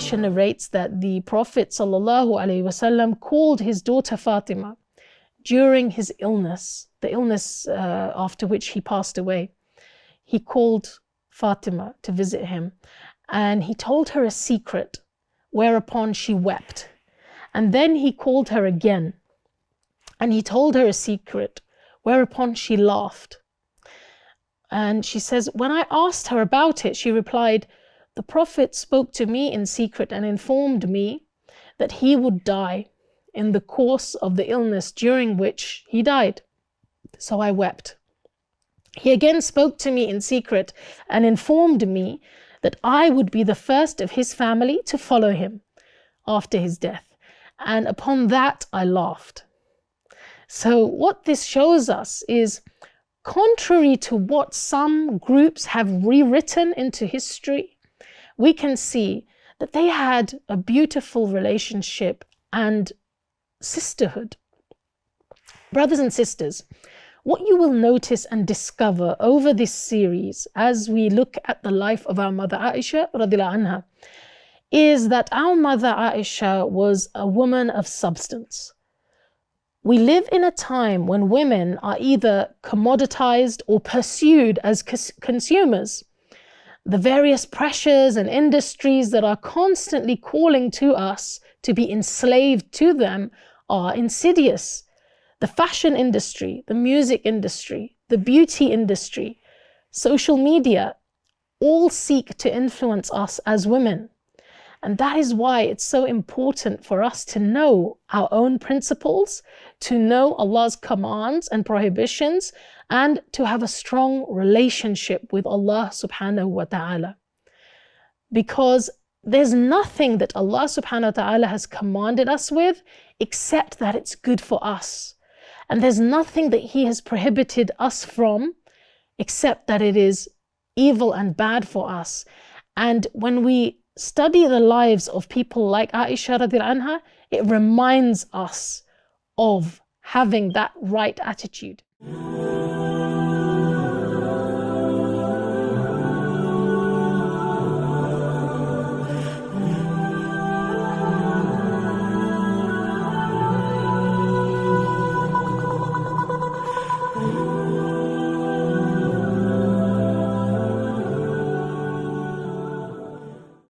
Aisha narrates that the Prophet ﷺ called his daughter Fatima during his illness, the illness after which he passed away. He called Fatima to visit him, and he told her a secret, whereupon she wept. And then he called her again, and he told her a secret, whereupon she laughed. And she says, when I asked her about it, she replied, the Prophet spoke to me in secret and informed me that he would die in the course of the illness during which he died. So I wept. He again spoke to me in secret and informed me that I would be the first of his family to follow him after his death. And upon that I laughed. So what this shows us is, contrary to what some groups have rewritten into history, we can see that they had a beautiful relationship and sisterhood. Brothers and sisters, what you will notice and discover over this series as we look at the life of our mother Aisha radiallahu anha is that our mother Aisha was a woman of substance. We live in a time when women are either commoditized or pursued as consumers. The various pressures and industries that are constantly calling to us to be enslaved to them are insidious. The fashion industry, the music industry, the beauty industry, social media, all seek to influence us as women. And that is why it's so important for us to know our own principles, to know Allah's commands and prohibitions, and to have a strong relationship with Allah subhanahu wa ta'ala. Because there's nothing that Allah subhanahu wa ta'ala has commanded us with except that it's good for us. And there's nothing that He has prohibited us from except that it is evil and bad for us. And when we study the lives of people like Aisha radiallahu anha, it reminds us of having that right attitude.